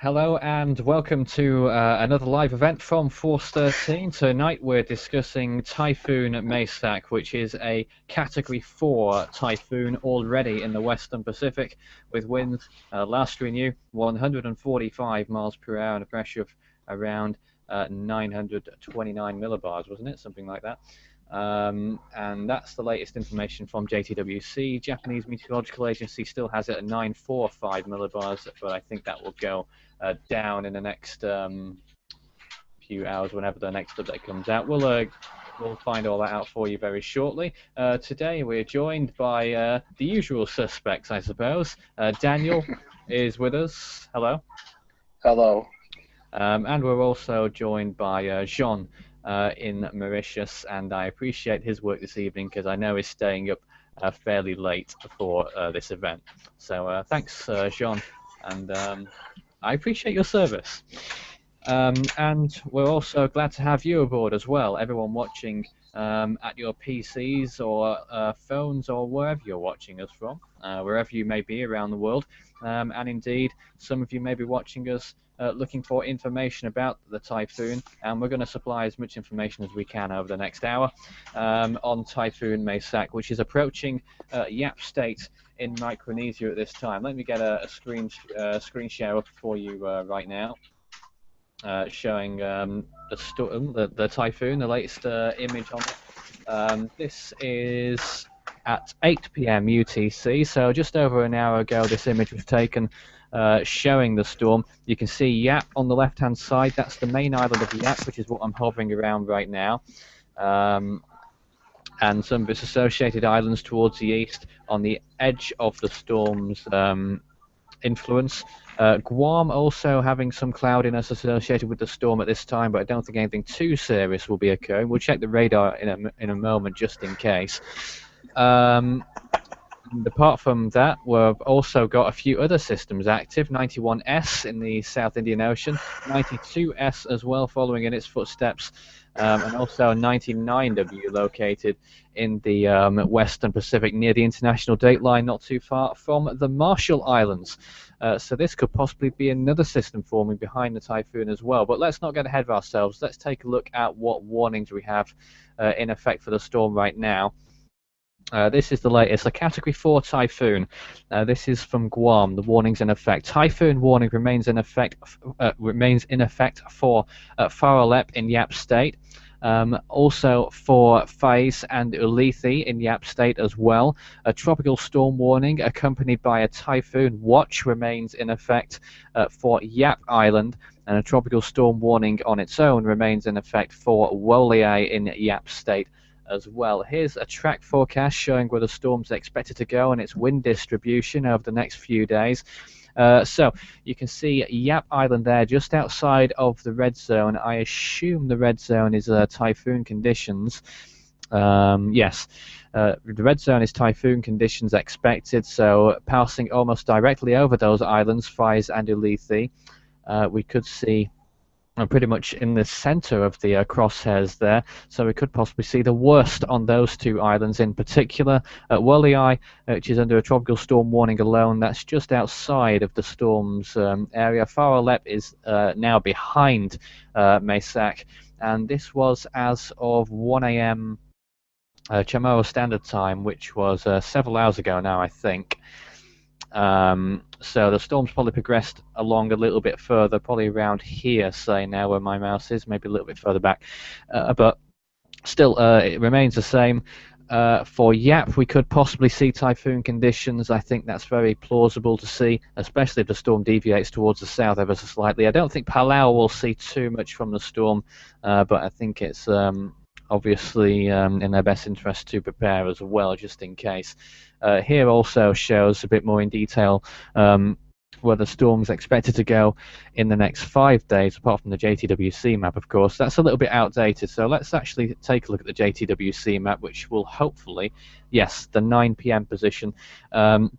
Hello and welcome to another live event from Force 13. Tonight we're discussing Typhoon Maysak, which is a Category 4 typhoon already in the Western Pacific, with winds, last we knew, 145 miles per hour and a pressure of around 929 millibars, wasn't it? Something like that. And that's the latest information from JTWC. Japanese Meteorological Agency still has it at 945 millibars, but I think that will go down in the next few hours whenever the next update comes out. We'll find all that out for you very shortly. Today we're joined by the usual suspects, I suppose. Daniel is with us. Hello. Hello. And we're also joined by Jean in Mauritius, and I appreciate his work this evening because I know he's staying up fairly late for this event. So thanks, Jean, and I appreciate your service. And we're also glad to have you aboard as well, everyone watching at your PCs or phones or wherever you're watching us from, wherever you may be around the world. And indeed, some of you may be watching us looking for information about the typhoon, and we're going to supply as much information as we can over the next hour on Typhoon Maysak, which is approaching Yap State in Micronesia at this time. Let me get a screen share up for you right now, showing the typhoon, the latest image on it. This is at 8 p.m. UTC, so just over an hour ago this image was taken showing the storm. You can see Yap on the left-hand side. That's the main island of Yap, which is what I'm hovering around right now. And some of its associated islands towards the east on the edge of the storm's influence. Guam also having some cloudiness associated with the storm at this time, but I don't think anything too serious will be occurring. We'll check the radar in a moment just in case. And apart from that, we've also got a few other systems active. 91S in the South Indian Ocean, 92S as well following in its footsteps, and also 99W located in the Western Pacific near the international date line, not too far from the Marshall Islands. So this could possibly be another system forming behind the typhoon as well. But let's not get ahead of ourselves. Let's take a look at what warnings we have in effect for the storm right now. This is the latest, a Category 4 typhoon. This is from Guam. The warning's in effect. Typhoon warning remains in effect. For Far Alep in Yap State. Also for Faiz and Ulithi in Yap State as well. A tropical storm warning accompanied by a typhoon watch remains in effect for Yap Island, and a tropical storm warning on its own remains in effect for Wolai in Yap State as well. Here's a track forecast showing where the storm's expected to go and its wind distribution over the next few days. So you can see Yap Island there just outside of the red zone. I assume the red zone is typhoon conditions. Yes, the red zone is typhoon conditions expected, so passing almost directly over those islands, Faiz and Ulithi. We could see pretty much in the center of the crosshairs there, so we could possibly see the worst on those two islands in particular. Wolai, which is under a tropical storm warning alone, that's just outside of the storm's area. Far Alep is now behind Maysak, and this was as of 1 a.m. Chamorro Standard Time, which was several hours ago now, I think. So the storm's probably progressed along a little bit further, probably around here, say now where my mouse is, maybe a little bit further back. But still, it remains the same. For Yap, we could possibly see typhoon conditions. I think that's very plausible to see, especially if the storm deviates towards the south ever so slightly. I don't think Palau will see too much from the storm, but I think it's obviously in their best interest to prepare as well, just in case. Here also shows a bit more in detail where the storm's expected to go in the next 5 days, apart from the JTWC map, of course. That's a little bit outdated, so let's actually take a look at the JTWC map, which will hopefully, yes, the 9 p.m. position, and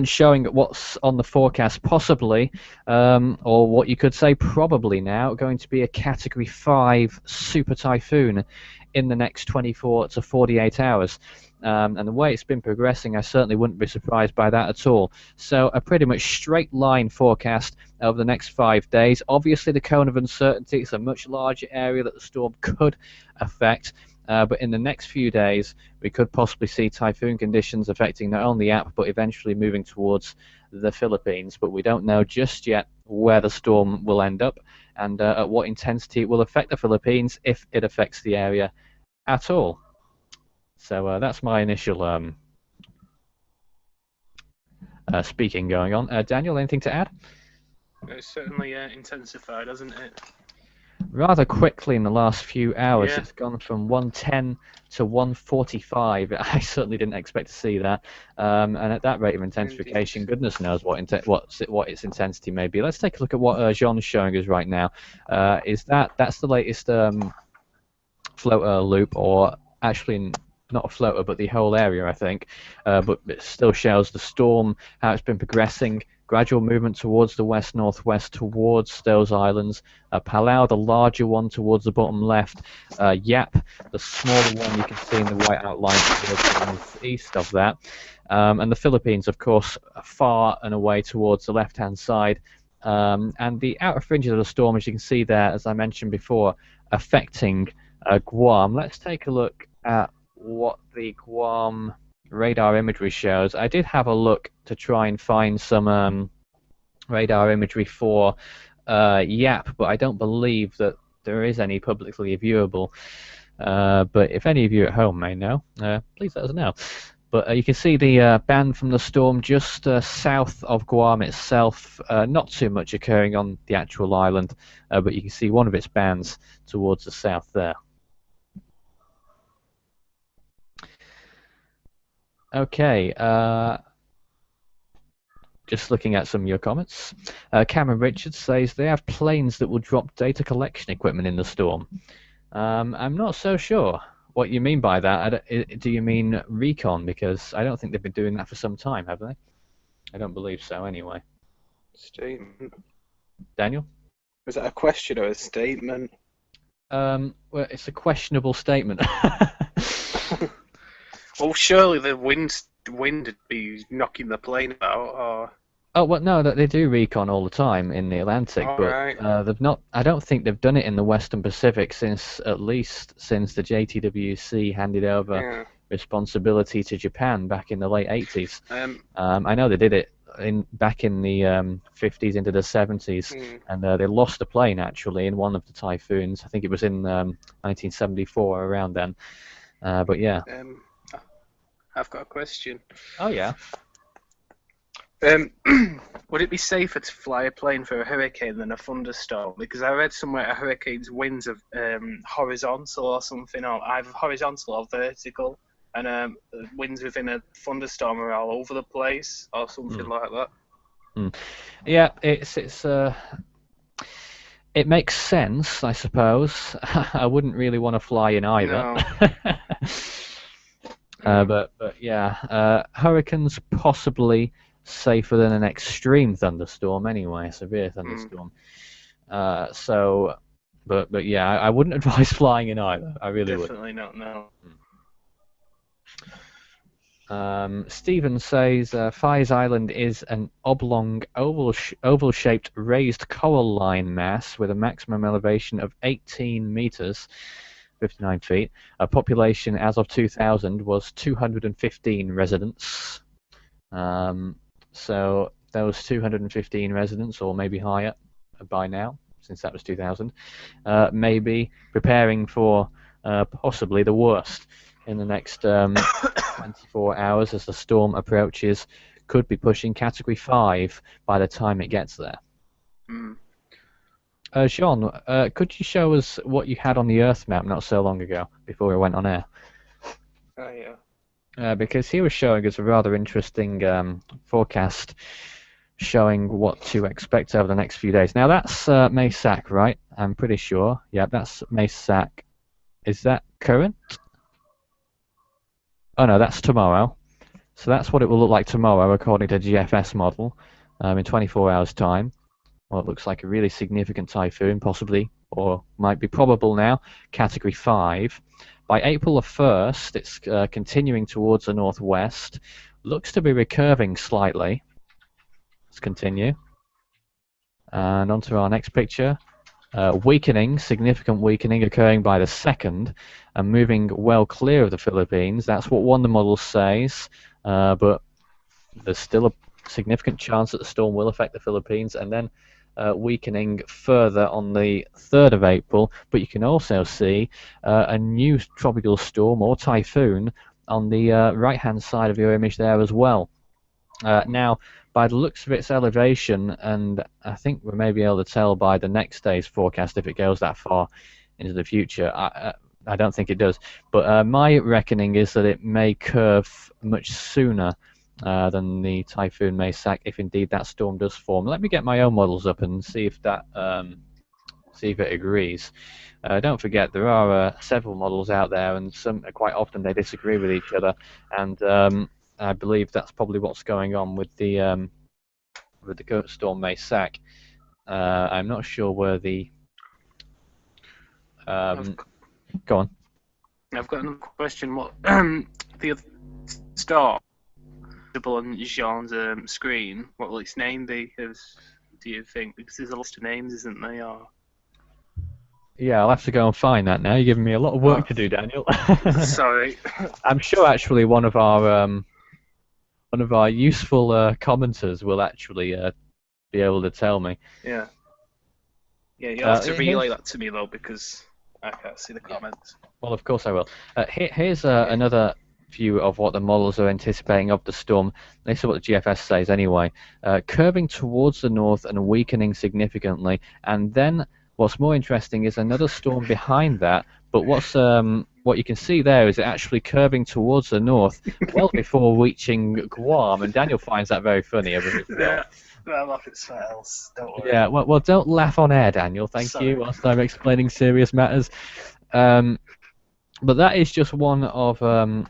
showing what's on the forecast, possibly, or what you could say probably now, going to be a Category 5 super typhoon in the next 24 to 48 hours. and the way it's been progressing, I certainly wouldn't be surprised by that at all. So a pretty much straight line forecast over the next 5 days. Obviously, the cone of uncertainty is a much larger area that the storm could affect. But in the next few days, we could possibly see typhoon conditions affecting not only the app, but eventually moving towards the Philippines. But we don't know just yet where the storm will end up and at what intensity it will affect the Philippines, if it affects the area at all. So that's my initial speaking going on. Daniel, anything to add? It's certainly intensified, hasn't it? Rather quickly in the last few hours. Yeah. It's gone from 110 to 145. I certainly didn't expect to see that. And at that rate of intensification, goodness knows what its intensity may be. Let's take a look at what Jean's showing us right now. That's the latest floater loop, or actually not a floater, but the whole area, I think. But it still shows the storm, how it's been progressing. Gradual movement towards the west-northwest, towards those islands. Palau, the larger one, towards the bottom left. Yap, the smaller one, you can see in the white outline towards the northeast of that. And the Philippines, of course, far and away towards the left-hand side. And the outer fringes of the storm, as you can see there, as I mentioned before, affecting Guam. Let's take a look at what the Guam radar imagery shows. I did have a look to try and find some radar imagery for Yap, but I don't believe that there is any publicly viewable. But if any of you at home may know, please let us know. But you can see the band from the storm just south of Guam itself. Not too much occurring on the actual island, but you can see one of its bands towards the south there. Okay, just looking at some of your comments. Cameron Richards says they have planes that will drop data collection equipment in the storm. I'm not so sure what you mean by that. Do you mean recon? Because I don't think they've been doing that for some time, have they? I don't believe so, anyway. Statement. Daniel? Was that a question or a statement? Well, it's a questionable statement. Well, surely the wind would be knocking the plane about, or... Oh well, no, they do recon all the time in the Atlantic, but right. they've not. I don't think they've done it in the Western Pacific since at least since the JTWC handed over responsibility to Japan back in the late 80s. I know they did it back in the 50s into the 70s, and they lost a plane actually in one of the typhoons. I think it was in 1974, around then. But yeah. I've got a question. Oh yeah. Would it be safer to fly a plane for a hurricane than a thunderstorm? Because I read somewhere a hurricane's winds are horizontal or something, or either horizontal or vertical, and winds within a thunderstorm are all over the place, or something like that. Yeah, it makes sense, I suppose. I wouldn't really want to fly in either. No. But yeah, hurricanes possibly safer than an extreme thunderstorm anyway, a severe thunderstorm. But yeah, I wouldn't advise flying in either. I really would. Definitely not, no. Stephen says Fires Island is an oblong, oval-shaped raised coral line mass with a maximum elevation of 18 meters. 59 feet. A population as of 2000 was 215 residents. So those 215 residents, or maybe higher by now, since that was 2000, may be preparing for possibly the worst in the next 24 hours as the storm approaches. Could be pushing Category 5 by the time it gets there. Sean, could you show us what you had on the Earth map not so long ago, before we went on air? Oh, yeah. Because he was showing us a rather interesting forecast showing what to expect over the next few days. Now, that's Maysak, right? I'm pretty sure. Yeah, that's Maysak. Is that current? Oh, no, that's tomorrow. So that's what it will look like tomorrow, according to GFS model, in 24 hours' time. Well, it looks like a really significant typhoon, possibly or might be probable now, Category 5. By April the 1st, it's continuing towards the northwest. Looks to be recurving slightly. Let's continue. And on to our next picture. Weakening, significant weakening occurring by the 2nd, and moving well clear of the Philippines. That's what one of the models says, but there's still a significant chance that the storm will affect the Philippines, and then weakening further on the 3rd of April. But you can also see a new tropical storm or typhoon on the right-hand side of your image there as well. Now, by the looks of its elevation, and I think we may be able to tell by the next day's forecast if it goes that far into the future. I don't think it does, but my reckoning is that it may curve much sooner than the Typhoon Maysak, if indeed that storm does form. Let me get my own models up and see if that see if it agrees. Don't forget there are several models out there, and some quite often they disagree with each other, and I believe that's probably what's going on with the current storm Maysak. I'm not sure where the go on. I've got another question. What the other storm on Jean's screen? What will its name be? Do you think? Because there's a list of names, isn't there? Or... Yeah, I'll have to go and find that now. You're giving me a lot of work to do, Daniel. Sorry. I'm sure actually one of our useful commenters will actually be able to tell me. Yeah. Yeah, you'll have to relay that to me though, because I can't see the comments. Well, of course I will. Here's another view of what the models are anticipating of the storm. This is what the GFS says anyway. Curving towards the north and weakening significantly, and then what's more interesting is another storm behind that. But what you can see there is it actually curving towards the north well before reaching Guam, and Daniel finds that very funny. Yeah, I'll laugh at something else. Don't worry. Yeah, well, don't laugh on air, Daniel. Thank you. Whilst I'm explaining serious matters, but that is just one of a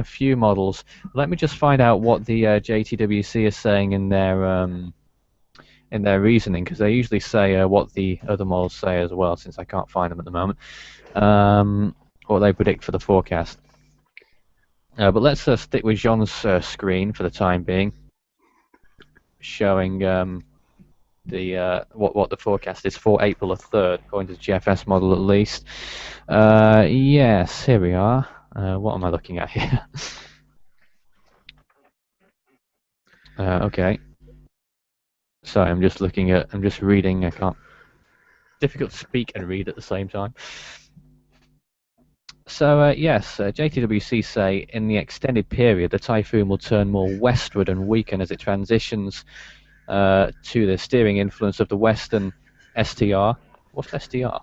few models. Let me just find out what the JTWC is saying in their reasoning, because they usually say what the other models say as well, since I can't find them at the moment. What they predict for the forecast. But let's stick with Jean's screen for the time being, showing what the forecast is for April the 3rd, according to the GFS model at least. Yes, here we are. What am I looking at here? Okay. Sorry, I'm just reading. I can't. Difficult to speak and read at the same time. So yes, JTWC say in the extended period the typhoon will turn more westward and weaken as it transitions to the steering influence of the western STR. What's STR?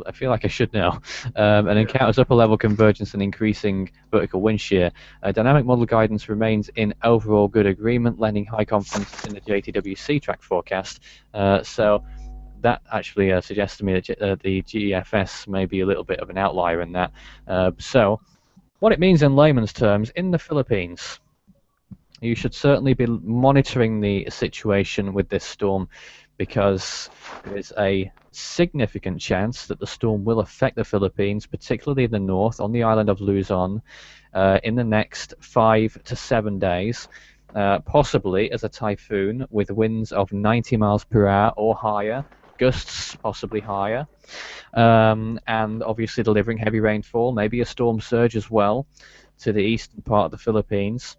I feel like I should know. And encounters upper level convergence and increasing vertical wind shear. Dynamic model guidance remains in overall good agreement, lending high confidence in the JTWC track forecast. So that actually suggests to me that the GFS may be a little bit of an outlier in that. So what it means in layman's terms, in the Philippines, you should certainly be monitoring the situation with this storm, because there is a significant chance that the storm will affect the Philippines, particularly in the north, on the island of Luzon, in the next 5 to 7 days, possibly as a typhoon with winds of 90 miles per hour or higher, gusts possibly higher, and obviously delivering heavy rainfall, maybe a storm surge as well to the eastern part of the Philippines,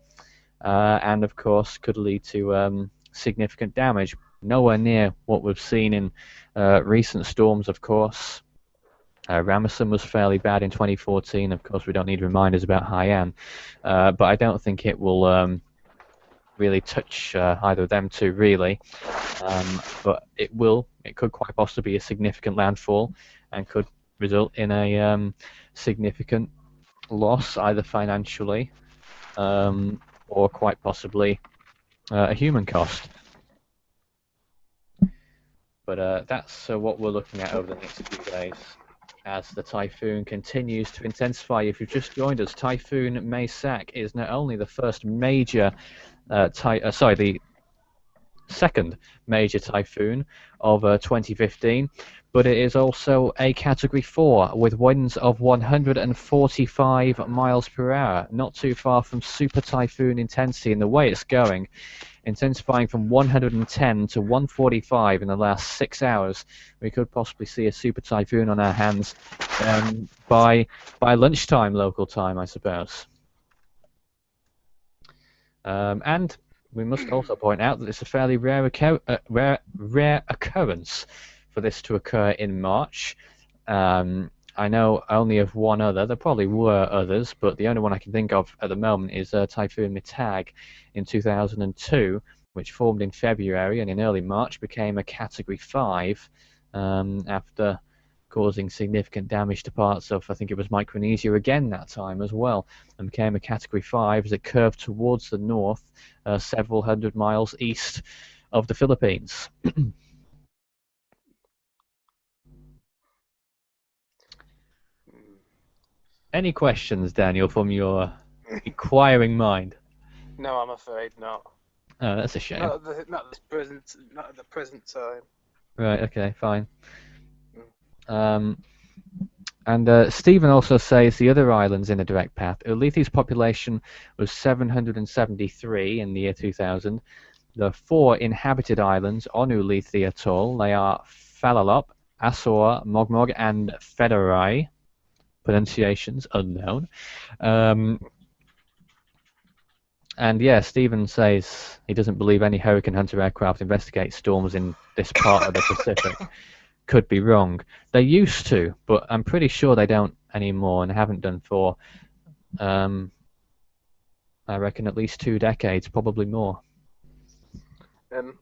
and of course could lead to significant damage. Nowhere near what we've seen in recent storms, of course. Ramazan was fairly bad in 2014. Of course, we don't need reminders about Haiyan, but I don't think it will really touch either of them two, really. But it could quite possibly be a significant landfall and could result in a significant loss, either financially or quite possibly a human cost. But that's what we're looking at over the next few days as the typhoon continues to intensify. If you've just joined us, Typhoon Maysak is not only the first major second major typhoon of 2015, but it is also a Category 4 with winds of 145 miles per hour, not too far from super typhoon intensity in the way it's going, intensifying from 110 to 145 in the last 6 hours. We could possibly see a super typhoon on our hands by lunchtime local time, I suppose. And we must also point out that it's a fairly rare occurrence for this to occur in March. I know only of one other. There probably were others, but the only one I can think of at the moment is Typhoon Maysak in 2002, which formed in February and in early March became a Category 5 after causing significant damage to parts of, I think it was Micronesia again that time as well, and became a Category 5 as it curved towards the north several hundred miles east of the Philippines. Any questions, Daniel, from your inquiring mind? No, I'm afraid not. Oh, that's a shame. Not at the present time. Right, okay, fine. And Stephen also says the other islands in the direct path. Ulithe's population was 773 in the year 2000. There are 4 inhabited islands on Ulithi Atoll. They are Falalop, Asor, Mogmog, and Federai. Pronunciations unknown. And yeah, Stephen says he doesn't believe any Hurricane Hunter aircraft investigate storms in this part of the Pacific. Could be wrong. They used to, but I'm pretty sure they don't anymore and haven't done for, I reckon, at least 2 decades, probably more. Can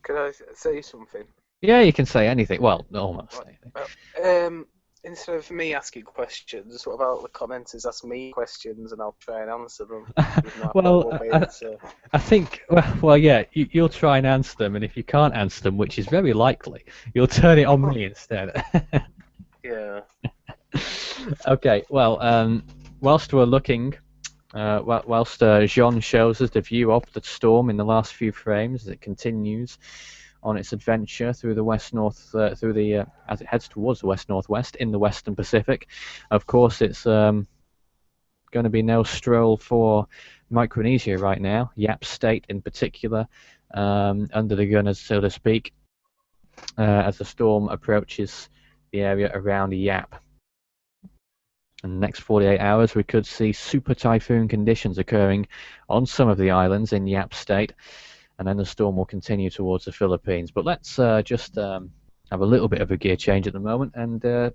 I say something? Yeah, you can say anything. Well, almost anything. Instead of me asking questions, what about the commenters ask me questions and I'll try and answer them? Well, I think, well, yeah, you'll try and answer them, and if you can't answer them, which is very likely, you'll turn it on me instead. Yeah. Okay, well, whilst we're looking, whilst Jean shows us the view of the storm in the last few frames as it continues on its adventure through the west-north, as it heads towards the west-northwest in the Western Pacific. Of course, it's going to be no stroll for Micronesia right now, Yap State in particular, under the gunners, so to speak, as the storm approaches the area around Yap. In the next 48 hours, we could see super typhoon conditions occurring on some of the islands in Yap State, and then the storm will continue towards the Philippines. But let's just have a little bit of a gear change at the moment and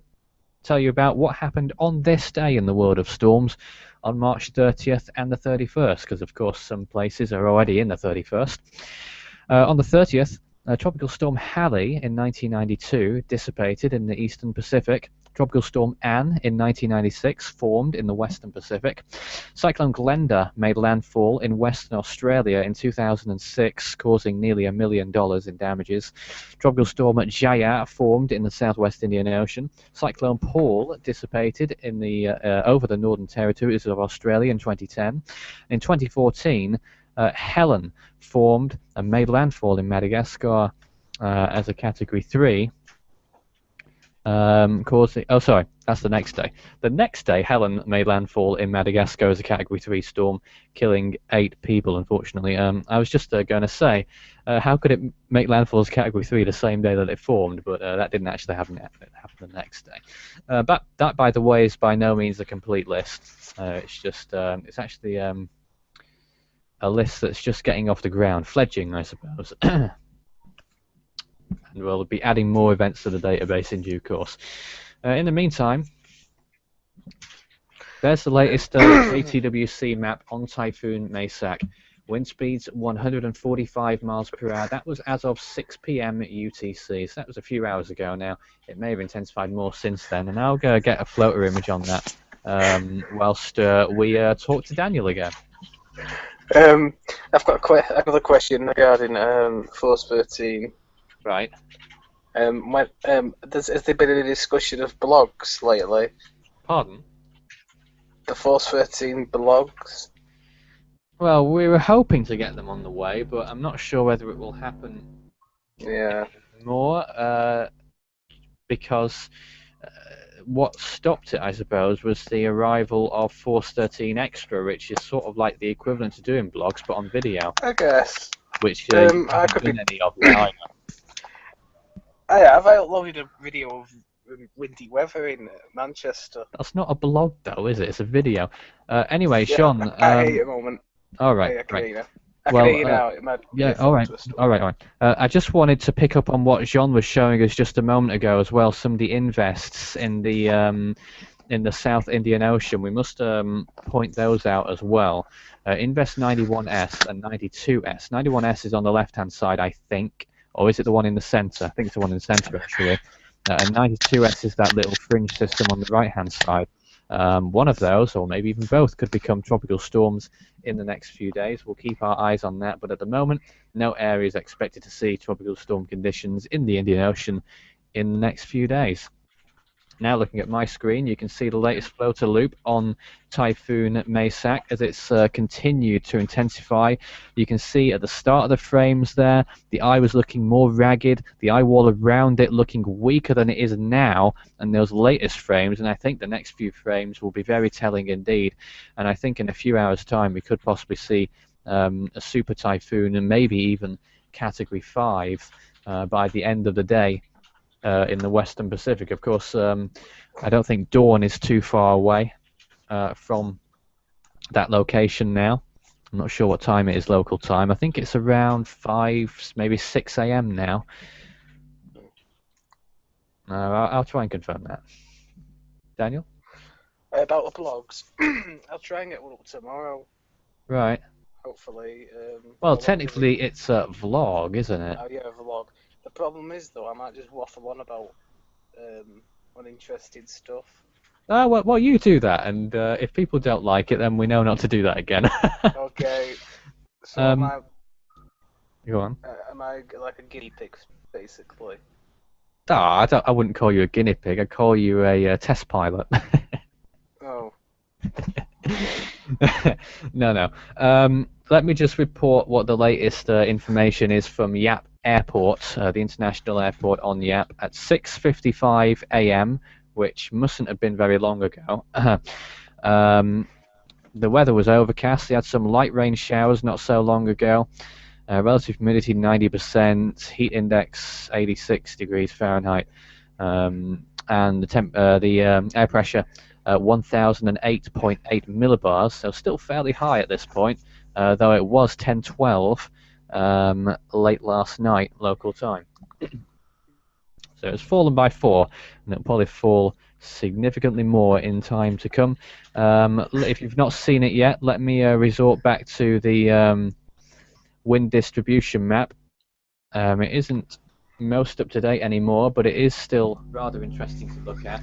tell you about what happened on this day in the world of storms on March 30th and the 31st, because of course some places are already in the 31st. On the 30th, Tropical Storm Halley in 1992 dissipated in the eastern Pacific. Tropical Storm Anne in 1996 formed in the western Pacific. Cyclone Glenda made landfall in Western Australia in 2006, causing nearly $1 million in damages. Tropical Storm Jaya formed in the southwest Indian Ocean. Cyclone Paul dissipated in the over the northern territories of Australia in 2010. In 2014, Helen formed and made landfall in Madagascar as a Category 3. Causing, oh sorry, that's the next day. The next day, Helen made landfall in Madagascar as a Category 3 storm, killing 8 people, unfortunately. I was just going to say, how could it make landfall as Category 3 the same day that it formed, but that didn't actually happen. It happened the next day. But that, by the way, is by no means a complete list. It's just, it's actually a list that's just getting off the ground, fledging, I suppose. And we'll be adding more events to the database in due course. In the meantime, there's the latest ATWC map on Typhoon Maysak. Wind speeds 145 miles per hour. That was as of 6 p.m. UTC, so that was a few hours ago now. It may have intensified more since then, and I'll go get a floater image on that whilst we talk to Daniel again. I've got another question regarding Force 13. Right. Has there been any discussion of blogs lately? Pardon? The Force 13 blogs? Well, we were hoping to get them on the way, but I'm not sure whether it will happen Yeah. more, because uh, what stopped it, I suppose, was the arrival of Force 13 Extra, which is sort of like the equivalent to doing blogs, but on video, I guess. which you I haven't could done be. any of yet either. I've uploaded a video of windy weather in Manchester. That's not a blog, though, is it? It's a video. Anyway, Yeah, Sean. I hate it a moment. All right, Hey, I can right. hear you now. I can hear Well, you now. My yeah, all right, earphones were stuck. all right, all right. I just wanted to pick up on what Jean was showing us just a moment ago as well. Some of the invests in the South Indian Ocean. We must point those out as well. Invest 91S and 92S. 91S is on the left-hand side, I think, or is it the one in the center? I think it's the one in the center actually. And 92S is that little fringe system on the right-hand side. One of those, or maybe even both, could become tropical storms in the next few days. We'll keep our eyes on that, but at the moment, no area is expected to see tropical storm conditions in the Indian Ocean in the next few days. Now looking at my screen, you can see the latest floater loop on Typhoon Maysak as it's continued to intensify. You can see at the start of the frames there, the eye was looking more ragged, the eye wall around it looking weaker than it is now, and those latest frames, and I think the next few frames will be very telling indeed. And I think in a few hours' time we could possibly see a super typhoon and maybe even Category 5 by the end of the day. In the Western Pacific. Of course, I don't think dawn is too far away from that location now. I'm not sure what time it is local time. I think it's around 5, maybe 6 a.m. now. I'll try and confirm that. Daniel? About the blogs, I'll try and get one up tomorrow. Right. Hopefully. Well, technically it's a vlog, isn't it? Oh yeah, a vlog. The problem is though, I might just waffle on about uninteresting stuff. Well, you do that, and if people don't like it, then we know not to do that again. Okay. So am Go on. I like a guinea pig, basically? I wouldn't call you a guinea pig. I'd call you a test pilot. Oh. No. Let me just report what the latest information is from Yap Airport, the international airport on Yap, at 6:55 a.m., which mustn't have been very long ago. The weather was overcast. They had some light rain showers not so long ago. Relative humidity 90%, heat index 86 degrees Fahrenheit, and the air pressure 1008.8 millibars, so still fairly high at this point, though it was 10:12 late last night local time. So it's fallen by 4, and it'll probably fall significantly more in time to come. If you've not seen it yet, let me resort back to the wind distribution map. It isn't most up to date anymore, but it is still rather interesting to look at,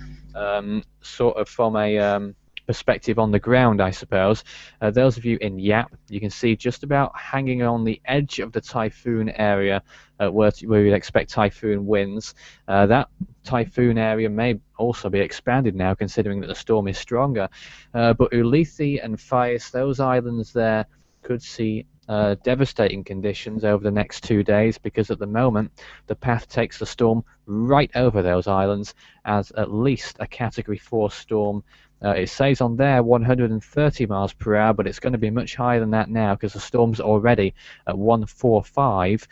sort of from a perspective on the ground, I suppose. Those of you in Yap, you can see just about hanging on the edge of the typhoon area where you'd expect typhoon winds. That typhoon area may also be expanded now, considering that the storm is stronger. But Ulithi and Faiz, those islands there, could see devastating conditions over the next 2 days, because at the moment the path takes the storm right over those islands as at least a Category 4 storm. It says on there 130 miles per hour, but it's going to be much higher than that now because the storm's already at 145.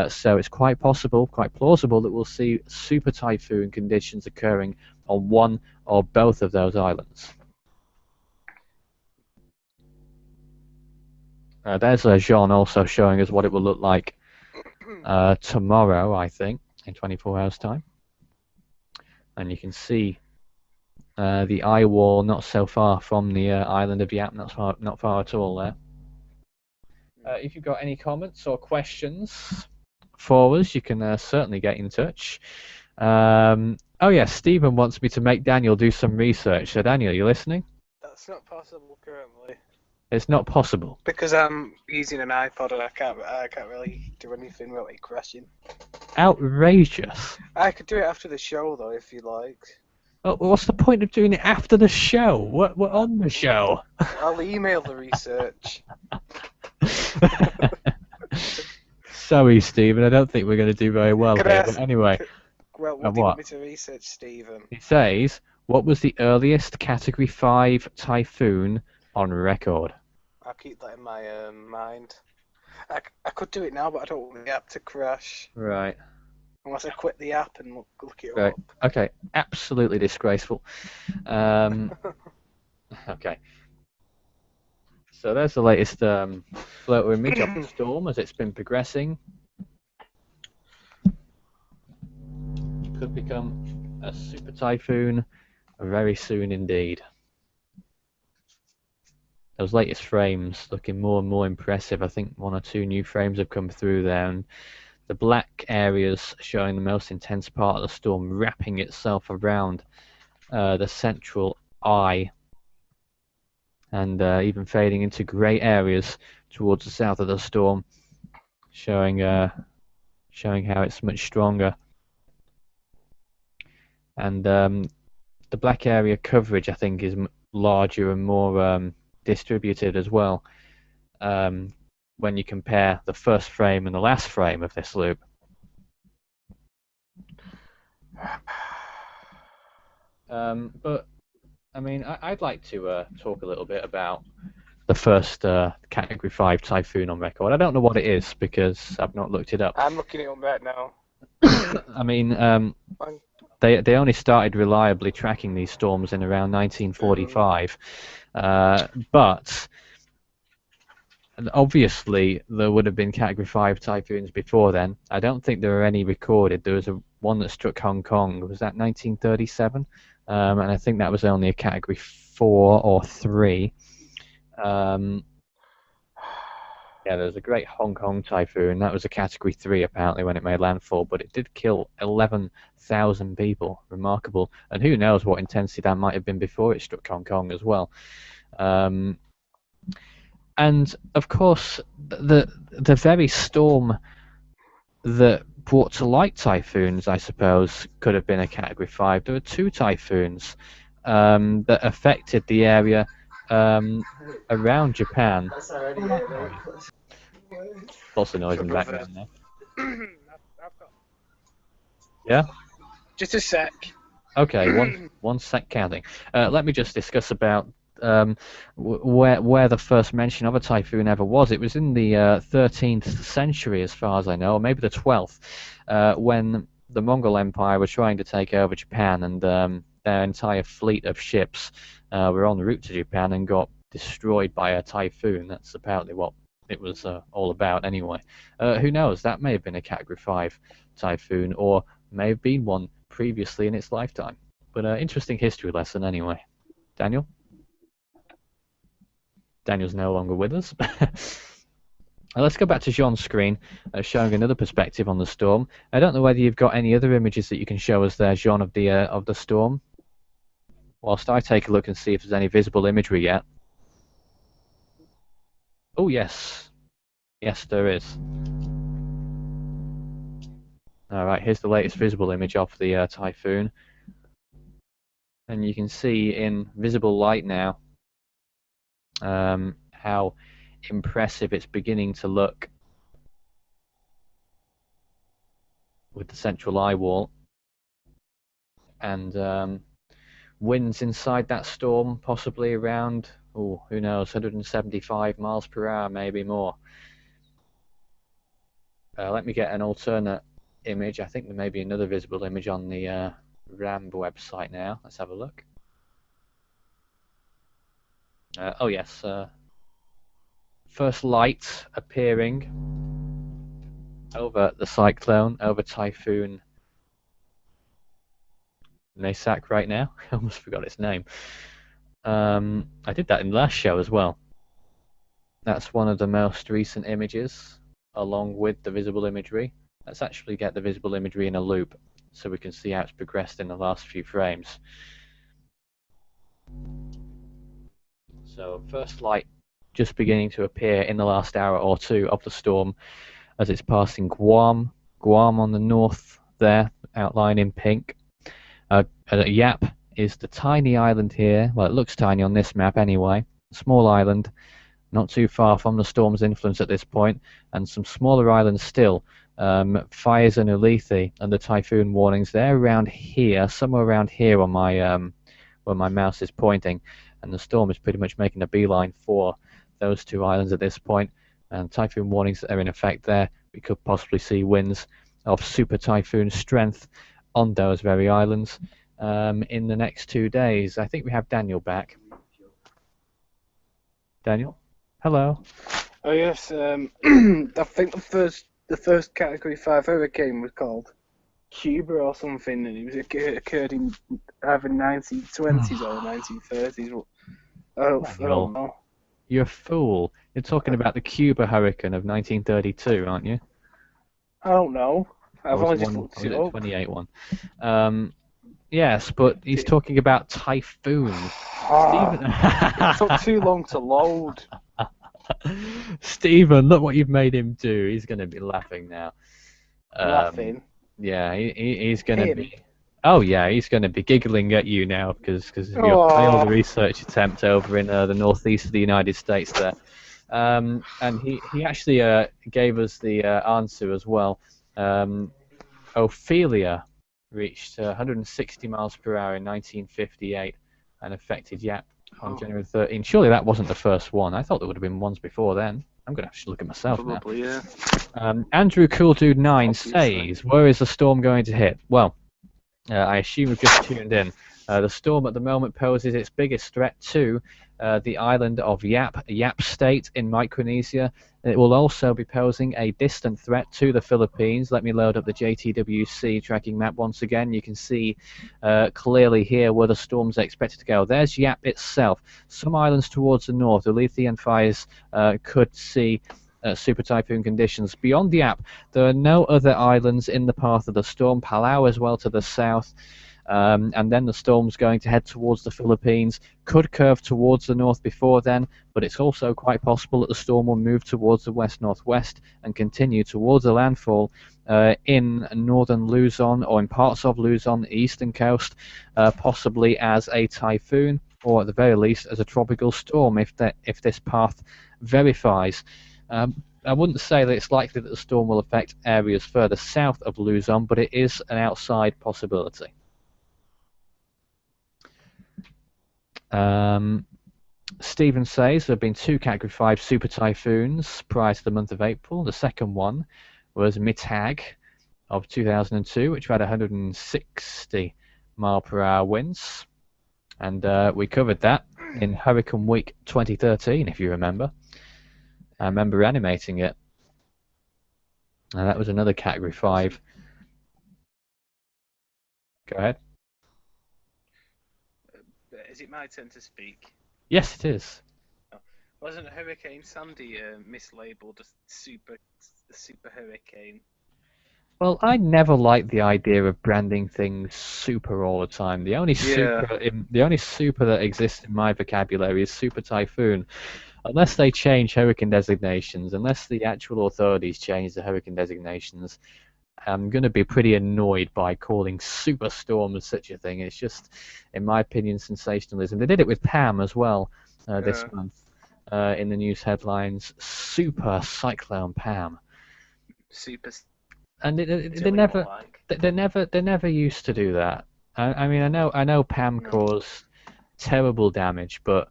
So it's quite possible, quite plausible, that we'll see super typhoon conditions occurring on one or both of those islands. There's Jean also showing us what it will look like tomorrow, I think, in 24 hours' time. And you can see the eye wall not so far from the island of Yap, not far at all there. If you've got any comments or questions for us, you can certainly get in touch. Oh yeah, Stephen wants me to make Daniel do some research. So Daniel, you listening? That's not possible currently. It's not possible. Because I'm using an iPod and I can't really do anything without it crashing. Outrageous. I could do it after the show though, if you like. Oh, what's the point of doing it after the show? We're on the show. I'll email the research. Sorry, Stephen. I don't think we're going to do very well Could I here. ask? But anyway, Well, what do you what? want me to research, Stephen? It says, what was the earliest Category 5 typhoon on record? I'll keep that in my mind. I could do it now, but I don't want the app to crash. Right. Unless I quit the app and look it Right. up. Okay. Absolutely disgraceful. Okay. So there's the latest photo image of the storm as it's been progressing. Could become a super typhoon very soon indeed. Those latest frames looking more and more impressive. I think 1 or 2 new frames have come through there, and the black areas showing the most intense part of the storm wrapping itself around the central eye, and even fading into grey areas towards the south of the storm, showing how it's much stronger. And the black area coverage, I think, is larger and more distributed as well when you compare the first frame and the last frame of this loop. But I mean, I'd like to talk a little bit about the first Category 5 typhoon on record. I don't know what it is because I've not looked it up. I'm looking it up right now. I mean, they only started reliably tracking these storms in around 1945, but obviously there would have been Category 5 typhoons before then. I don't think there were any recorded. There was one that struck Hong Kong. Was that 1937? And I think that was only a Category 4 or 3. Yeah, there was a great Hong Kong typhoon. That was a Category 3 apparently when it made landfall, but it did kill 11,000 people. Remarkable. And who knows what intensity that might have been before it struck Hong Kong as well. And of course, the very storm that brought to light typhoons, I suppose, could have been a Category 5. There were 2 typhoons that affected the area around Japan. Lots of noise in the background there. Yeah? Just a sec. Okay, one sec counting. Let me just discuss about where the first mention of a typhoon ever was. It was in the 13th century, as far as I know, or maybe the 12th, when the Mongol Empire were trying to take over Japan, and their entire fleet of ships were en route to Japan and got destroyed by a typhoon. That's apparently what it was all about anyway. Who knows? That may have been a Category 5 typhoon, or may have been one previously in its lifetime. But interesting history lesson anyway. Daniel? Daniel's no longer with us. Let's go back to Jean's screen, showing another perspective on the storm. I don't know whether you've got any other images that you can show us there, Jean, of the storm. Whilst I take a look and see if there's any visible imagery yet. Oh yes, yes there is. All right, here's the latest visible image of the typhoon, and you can see in visible light now how impressive it's beginning to look with the central eye wall, and winds inside that storm possibly around, oh, who knows, 175 miles per hour, maybe more. Let me get an alternate image. I think there may be another visible image on the RAM website now. Let's have a look. Oh yes, first light appearing over the cyclone, over Typhoon Maysak right now. I almost forgot its name. I did that in the last show as well. That's one of the most recent images, along with the visible imagery. Let's actually get the visible imagery in a loop so we can see how it's progressed in the last few frames. So first light just beginning to appear in the last hour or two of the storm as it's passing Guam on the north there, outlined in pink. Yap is the tiny island here. Well, it looks tiny on this map anyway. Small island not too far from the storm's influence at this point, and some smaller islands still. Fires and Ulithi and the typhoon warnings, they're around here, somewhere around here on my where my mouse is pointing, and the storm is pretty much making a beeline for those two islands at this point. And typhoon warnings are in effect there. We could possibly see winds of super typhoon strength on those very islands in the next 2 days. I think we have Daniel back. Daniel, hello. Oh yes, I think the first Category 5 hurricane was called Cuba or something, and it occurred in either 1920s or 1930s. I don't know. You're a fool. You're talking about the Cuba hurricane of 1932, aren't you? I don't know. I've only just looked it up. 28 one. Yes, but he's talking about typhoons. It took too long to load. Stephen, look what you've made him do. He's going to be laughing now. Laughing? Yeah, he's going to be... Oh yeah, he's going to be giggling at you now because of your failed research attempt over in the northeast of the United States there. And he actually gave us the answer as well. Ophelia reached 160 miles per hour in 1958 and affected Yap on January 13. Surely that wasn't the first one. I thought there would have been ones before then. I'm going to have to look at myself Probably, now. Yeah. Andrew Cool Dude 9 says, where is the storm going to hit? Well, I assume you've just tuned in. The storm at the moment poses its biggest threat to the island of Yap State in Micronesia. It will also be posing a distant threat to the Philippines. Let me load up the JTWC tracking map once again. You can see clearly here where the storm's expected to go. There's Yap itself. Some islands towards the north, Ulithi and Fires, could see super typhoon conditions. Beyond the Yap, there are no other islands in the path of the storm. Palau as well to the south. And then the storm's going to head towards the Philippines, could curve towards the north before then, but it's also quite possible that the storm will move towards the west-northwest and continue towards the landfall in northern Luzon or in parts of Luzon, the eastern coast, possibly as a typhoon or at the very least as a tropical storm if this path verifies. I wouldn't say that it's likely that the storm will affect areas further south of Luzon, but it is an outside possibility. Stephen says there have been 2 Category 5 super typhoons prior to the month of April. The second one was Mitag of 2002, which had 160 mile per hour winds. And we covered that in Hurricane Week 2013, if you remember. I remember animating it. And that was another Category 5. Go ahead. Is it my turn to speak? Yes, it is. Wasn't Hurricane Sandy mislabeled a super hurricane? Well, I never liked the idea of branding things super all the time. The only super that exists in my vocabulary is super typhoon. Unless they change hurricane designations, unless the actual authorities change the hurricane designations, I'm going to be pretty annoyed by calling superstorm such a thing. It's just, in my opinion, sensationalism. They did it with Pam as well this month in the news headlines. Super Cyclone Pam. Super. And they never used to do that. I mean, I know Pam caused terrible damage, but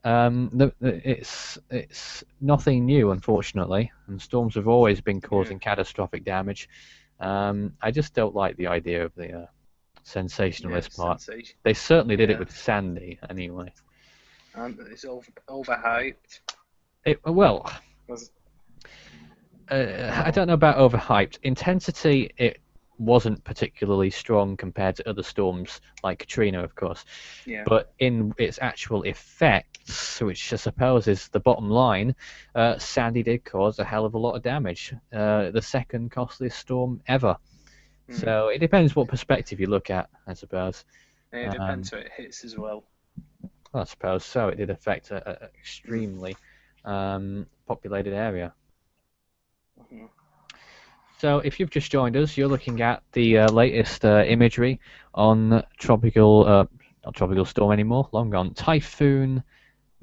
it's nothing new, unfortunately. And storms have always been causing catastrophic damage. I just don't like the idea of the sensationalist part. They certainly did it with Sandy, anyway. And it's overhyped. I don't know about overhyped. Intensity, it wasn't particularly strong compared to other storms like Katrina, of course. Yeah. But in its actual effects, which I suppose is the bottom line, Sandy did cause a hell of a lot of damage. The second costliest storm ever. So it depends what perspective you look at, I suppose. It depends where it hits as well. I suppose so. It did affect an extremely populated area. So if you've just joined us, you're looking at the latest imagery on not tropical storm anymore, long gone, Typhoon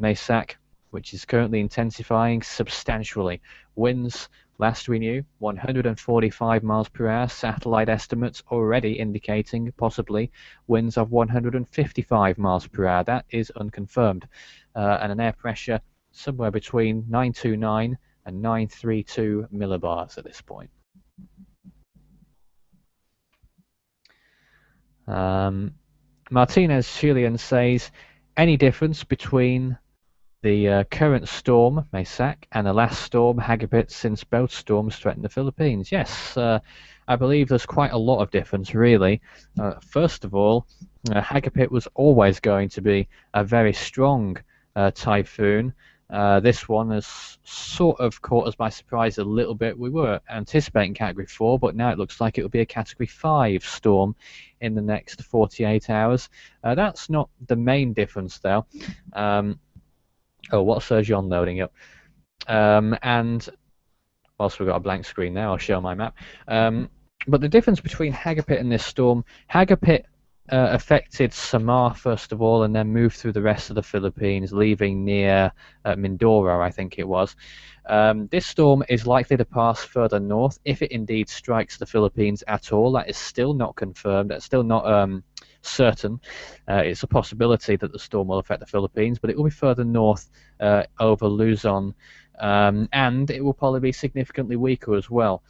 Maysak, which is currently intensifying substantially. Winds, last we knew, 145 miles per hour. Satellite estimates already indicating possibly winds of 155 miles per hour. That is unconfirmed. And an air pressure somewhere between 929 and 932 millibars at this point. Martinez Julian says, any difference between the current storm, Maysak, and the last storm, Hagapit, since both storms threatened the Philippines? Yes, I believe there's quite a lot of difference, really. First of all, Hagapit was always going to be a very strong typhoon. This one has sort of caught us by surprise a little bit. We were anticipating Category 4, but now it looks like it will be a Category 5 storm in the next 48 hours. That's not the main difference, though. Oh, what's John loading up? And whilst we've got a blank screen now, I'll show my map. But the difference between Hagapit and this storm, Hagapit affected Samar first of all, and then moved through the rest of the Philippines, leaving near Mindoro, I think it was. This storm is likely to pass further north if it indeed strikes the Philippines at all. That is still not confirmed. That's still not certain. It's a possibility that the storm will affect the Philippines, but it will be further north over Luzon, and it will probably be significantly weaker as well.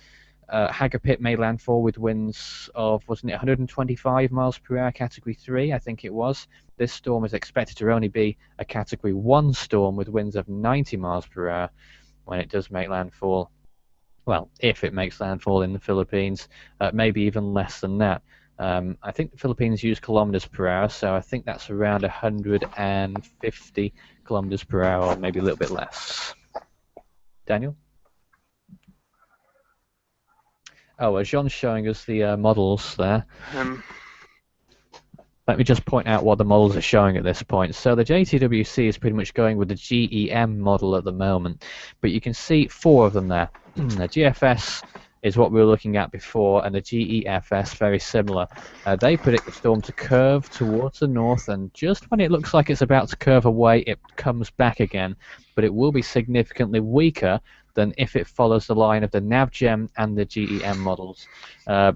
Hagapit may landfall with winds of, wasn't it 125 miles per hour, Category 3, I think it was. This storm is expected to only be a Category 1 storm with winds of 90 miles per hour when it does make landfall. Well, if it makes landfall in the Philippines, maybe even less than that. I think the Philippines use kilometers per hour, so I think that's around 150 kilometers per hour, or maybe a little bit less. Daniel? Oh, Jean's showing us the models there. Let me just point out what the models are showing at this point. So the JTWC is pretty much going with the GEM model at the moment, but you can see 4 of them there. The GFS is what we were looking at before, and the GEFS very similar. They predict the storm to curve towards the north, and just when it looks like it's about to curve away, it comes back again, but it will be significantly weaker than if it follows the line of the NavGem and the GEM models,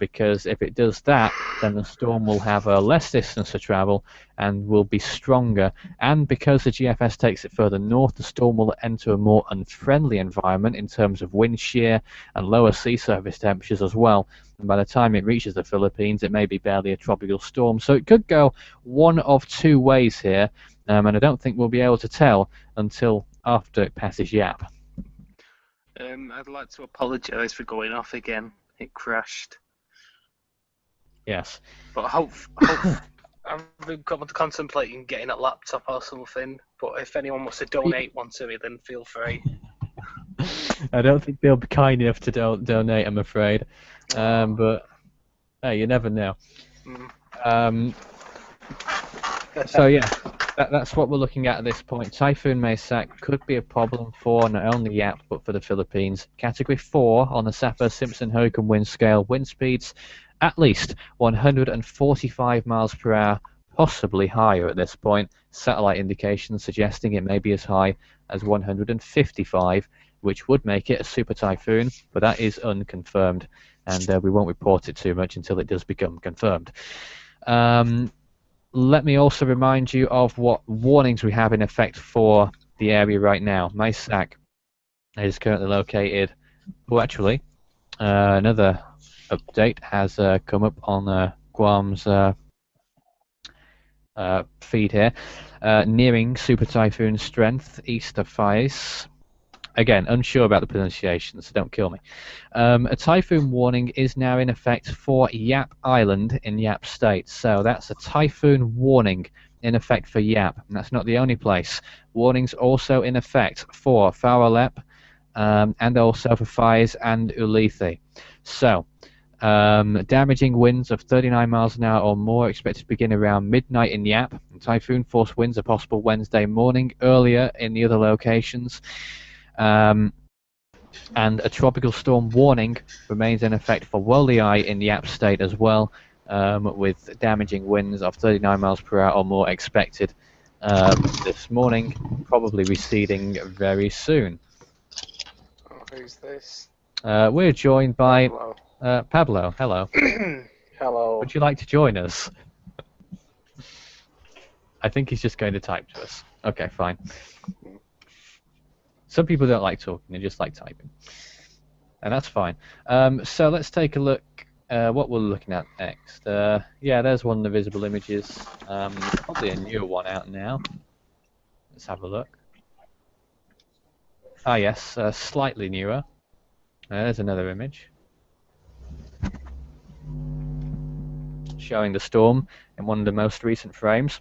because if it does that, then the storm will have less distance to travel and will be stronger, and because the GFS takes it further north, the storm will enter a more unfriendly environment in terms of wind shear and lower sea surface temperatures as well, and by the time it reaches the Philippines it may be barely a tropical storm. So it could go one of 2 ways here, and I don't think we'll be able to tell until after it passes Yap. I'd like to apologise for going off again. It crashed. Yes. But I've been contemplating getting a laptop or something. But if anyone wants to donate one to me, then feel free. I don't think they'll be kind enough to donate, I'm afraid. But hey, you never know. So yeah, that's what we're looking at this point. Typhoon Maysak could be a problem for not only Yap but for the Philippines. Category 4 on the Saffir-Simpson hurricane wind scale. Wind speeds at least 145 miles per hour, possibly higher at this point. Satellite indications suggesting it may be as high as 155, which would make it a super typhoon, but that is unconfirmed, and we won't report it too much until it does become confirmed. Let me also remind you of what warnings we have in effect for the area right now. Maysak is currently located. Well, actually, another update has come up on Guam's feed here. Nearing super typhoon strength east of Faiz. Again, unsure about the pronunciation, so don't kill me. A typhoon warning is now in effect for Yap Island in Yap State. So that's a typhoon warning in effect for Yap. And that's not the only place. Warnings also in effect for Faralep and also for Faiz and Ulithi. So, damaging winds of 39 miles an hour or more expected to begin around midnight in Yap. Typhoon force winds are possible Wednesday morning, earlier in the other locations. And a tropical storm warning remains in effect for Wolai in Yap State as well, with damaging winds of 39 miles per hour or more expected this morning, probably receding very soon. Oh, who's this? We're joined by Pablo. Pablo. Hello. Hello. Would you like to join us? I think he's just going to type to us. Okay, fine. Some people don't like talking, they just like typing. And that's fine. So let's take a look what we're looking at next. Yeah, there's one of the visible images. Probably a newer one out now. Let's have a look. Ah, yes, slightly newer. There's another image. Showing the storm in one of the most recent frames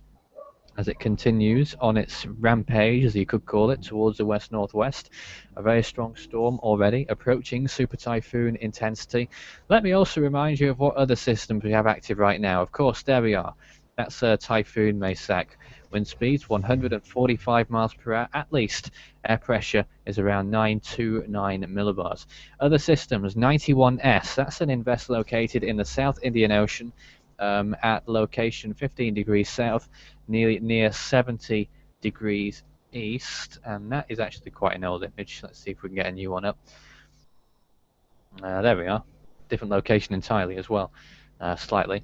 as it continues on its rampage, as you could call it, towards the west-northwest. A very strong storm already, approaching super typhoon intensity. Let me also remind you of what other systems we have active right now. Of course, there we are. That's Typhoon Maysak. Wind speeds 145 miles per hour at least. Air pressure is around 929 millibars. Other systems, 91S. That's an invest located in the South Indian Ocean at location 15 degrees south, near 70 degrees east, and that is actually quite an old image. Let's see if we can get a new one up. There we are. Different location entirely as well, slightly.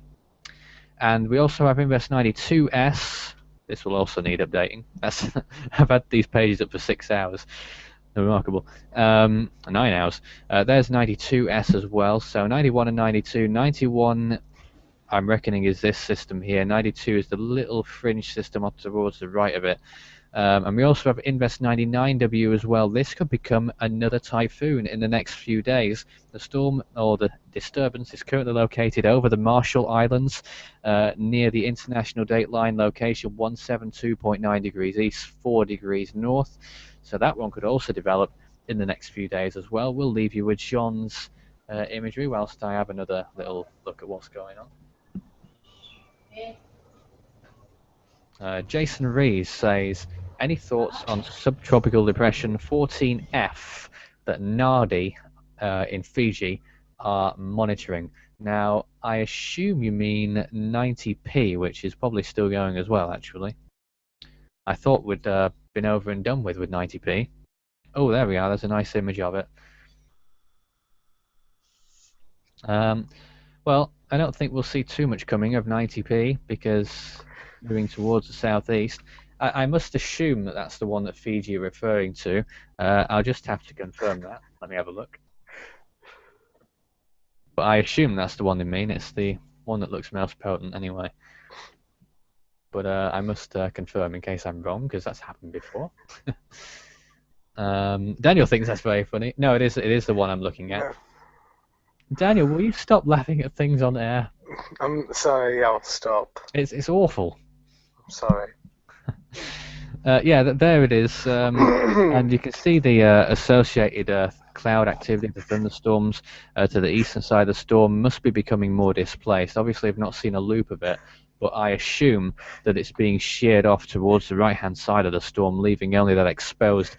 And we also have Invest 92S. This will also need updating. I've had these pages up for 6 hours. Remarkable. 9 hours. There's 92S as well. So 91 and 92. 91 I'm reckoning is this system here. 92 is the little fringe system up towards the right of it. And we also have Invest 99W as well. This could become another typhoon in the next few days. The storm, or the disturbance, is currently located over the Marshall Islands near the international dateline location 172.9 degrees east, 4 degrees north. So that one could also develop in the next few days as well. We'll leave you with Sean's imagery whilst I have another little look at what's going on. Jason Rees says, any thoughts on subtropical depression 14F that NADI in Fiji are monitoring? Now, I assume you mean 90p, which is probably still going as well, actually. I thought we'd been over and done with 90p. Oh, there we are. There's a nice image of it. Well, I don't think we'll see too much coming of 90p because moving towards the southeast. I must assume that that's the one that Fiji are referring to. I'll just have to confirm that. Let me have a look. But I assume that's the one they mean. It's the one that looks most potent anyway. But I must confirm in case I'm wrong because that's happened before. Daniel thinks that's very funny. No, it is the one I'm looking at. No. Daniel, will you stop laughing at things on air? I'm sorry, I'll stop. It's awful. I'm sorry. Yeah, there it is, and you can see the associated cloud activity, the thunderstorms to the eastern side of the storm must be becoming more displaced. Obviously, I've not seen a loop of it, but I assume that it's being sheared off towards the right-hand side of the storm, leaving only that exposed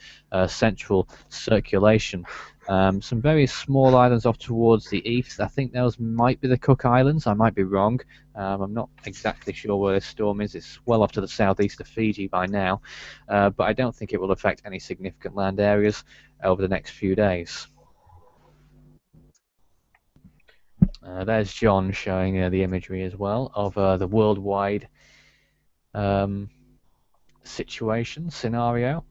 central circulation. Some very small islands off towards the east. I think those might be the Cook Islands. I might be wrong. I'm not exactly sure where this storm is. It's well off to the southeast of Fiji by now, but I don't think it will affect any significant land areas over the next few days. There's John showing the imagery as well of the worldwide situation, scenario.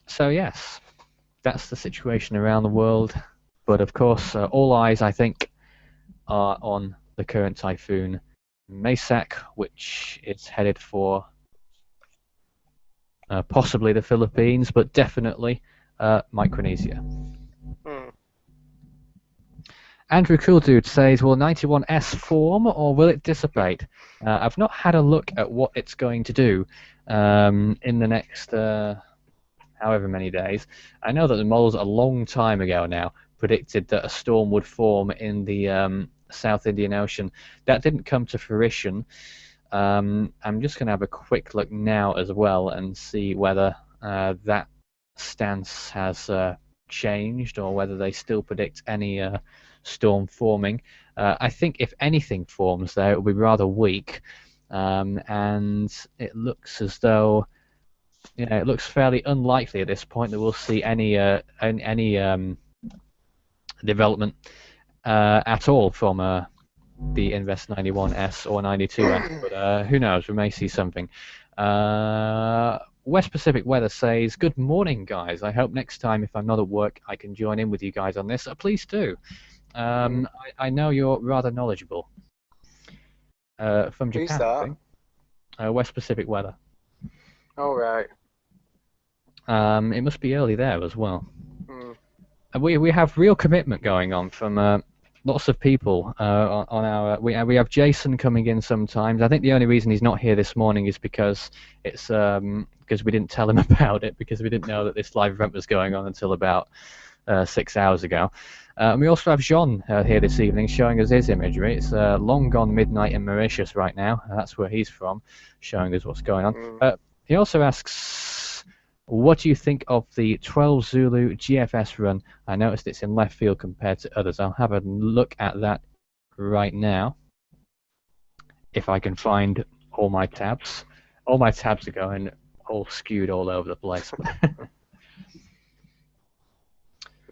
So yes, that's the situation around the world. But of course, all eyes, I think, are on the current typhoon Maysak, which is headed for possibly the Philippines, but definitely Micronesia. Andrew Cooldude says, will 91S form or will it dissipate? I've not had a look at what it's going to do in the next however many days. I know that the models a long time ago now predicted that a storm would form in the South Indian Ocean. That didn't come to fruition. I'm just going to have a quick look now as well and see whether that stance has changed or whether they still predict any storm forming. I think if anything forms there, it will be rather weak, and it looks as though it looks fairly unlikely at this point that we'll see any development at all from the Invest 91S or 92S, but who knows, we may see something. West Pacific Weather says, good morning, guys. I hope next time, if I'm not at work, I can join in with you guys on this. Please do. I know you're rather knowledgeable. From Japan, Who's that? I think. West Pacific Weather. All right. It must be early there as well. We have real commitment going on from lots of people on our. We have Jason coming in sometimes. I think the only reason he's not here this morning is because it's because we didn't tell him about it, because we didn't know that this live event was going on until about 6 hours ago. And we also have Jean here this evening showing us his imagery. It's long gone midnight in Mauritius right now. That's where he's from, showing us what's going on. He also asks, what do you think of the 12 Zulu GFS run? I noticed it's in left field compared to others. I'll have a look at that right now, if I can find all my tabs. All my tabs are going all skewed all over the place.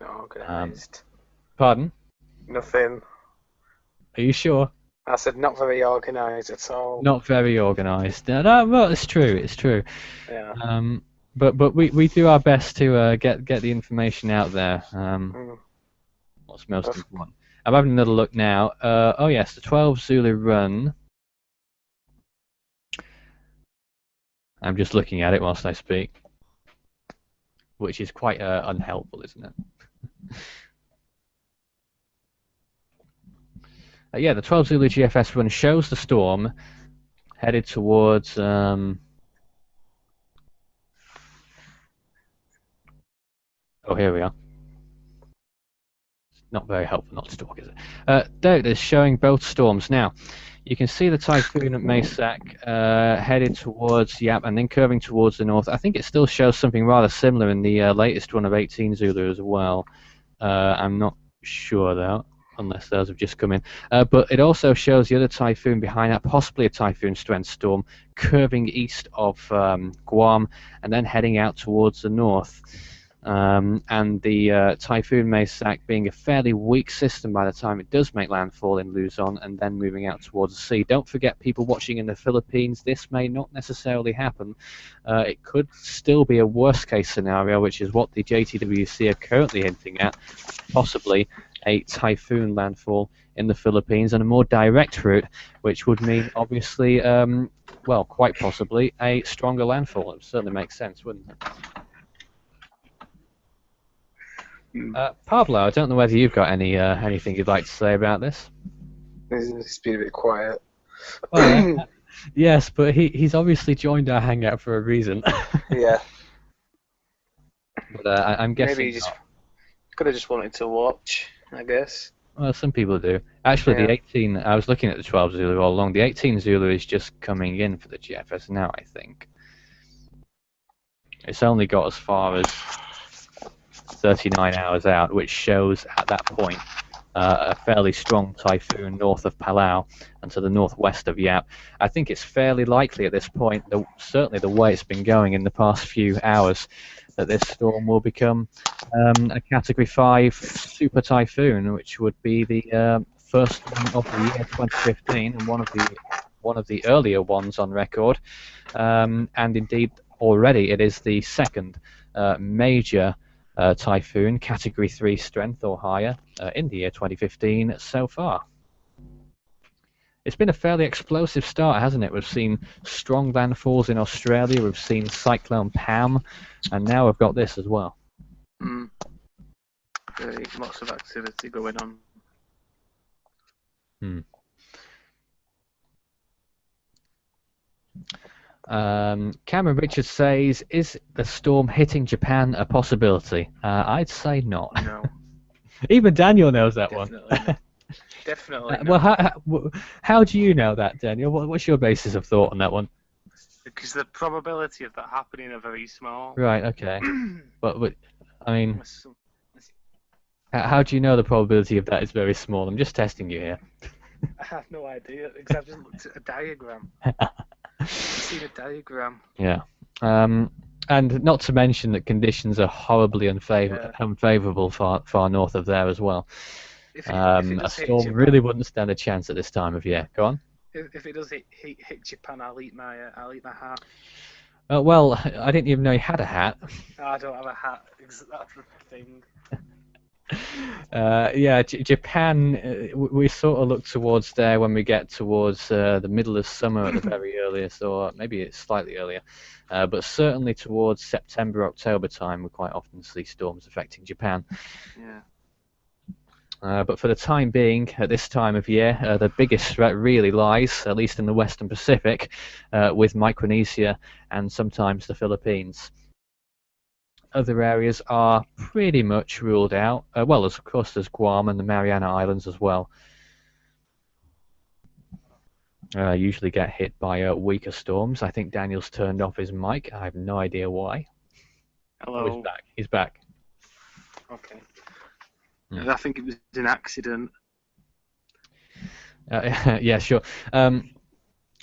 Organised. Pardon? Nothing. Are you sure? I said not very organised at all. Not very organised. No, well, it's true. It's true. Yeah. But we do our best to get the information out there. What's most important. I'm having another look now. Oh yes, the 12 Zulu run. I'm just looking at it whilst I speak, which is quite unhelpful, isn't it? Yeah, the 12 Zulu GFS run shows the storm headed towards. Oh, here we are. It's not very helpful not to talk, is it? There, it's showing both storms. Now, you can see the Typhoon Maysak headed towards Yap and then curving towards the north. I think it still shows something rather similar in the latest one of 18 Zulu as well. I'm not sure, though, unless those have just come in. But it also shows the other typhoon behind that, possibly a typhoon strength storm, curving east of Guam and then heading out towards the north. And the Typhoon Maysak being a fairly weak system by the time it does make landfall in Luzon and then moving out towards the sea. Don't forget, people watching in the Philippines, this may not necessarily happen. It could still be a worst case scenario, which is what the JTWC are currently hinting at, possibly a typhoon landfall in the Philippines and a more direct route, which would mean obviously, well, quite possibly a stronger landfall. It would certainly make sense, wouldn't it? Pablo, I don't know whether you've got anything you'd like to say about this. It's been a bit quiet. Well, yes, but he's obviously joined our hangout for a reason. Yeah. But I'm guessing maybe he just could have just wanted to watch, I guess. Well, some people do. Actually, Yeah. the 18, I was looking at the 12 Zulu all along. The 18 Zulu is just coming in for the GFS now, I think. It's only got as far as 39 hours out, which shows at that point a fairly strong typhoon north of Palau and to the northwest of Yap. I think it's fairly likely at this point, certainly the way it's been going in the past few hours, that this storm will become a Category 5 super typhoon, which would be the first one of the year 2015 and one of the earlier ones on record. And indeed, already it is the second major typhoon, Category 3 strength or higher, in the year 2015 so far. It's been a fairly explosive start, hasn't it? We've seen strong landfalls in Australia, we've seen Cyclone Pam, and now we've got this as well. Lots of activity going on. Cameron Richards says, is the storm hitting Japan a possibility? I'd say not. No. Even Daniel knows that Definitely one. not. Definitely not. Well, how do you know that, Daniel? What's your basis of thought on that one? Because the probability of that happening are very small. Right, okay. but I mean... How do you know the probability of that is very small? I'm just testing you here. I have no idea because I've just looked at a diagram. I've seen a diagram. Yeah. And not to mention that conditions are horribly Yeah. unfavourable far north of there as well. If it A does hit storm really Japan, wouldn't stand a chance at this time of year. Go on. if it does hit Japan, I'll eat my hat. Well, I didn't even know you had a hat. I don't have a hat. That's the thing. Yeah, Japan, we sort of look towards there when we get towards the middle of summer at the very earliest, or maybe it's slightly earlier. But certainly towards September, October time, we quite often see storms affecting Japan. Yeah. But for the time being, at this time of year, the biggest threat really lies, at least in the Western Pacific, with Micronesia and sometimes the Philippines. Other areas are pretty much ruled out. Well, of course, there's Guam and the Mariana Islands as well. Usually get hit by weaker storms. I think Daniel's turned off his mic. I have no idea why. Hello. Oh, he's back. He's back. Okay. I think it was an accident. Yeah, sure.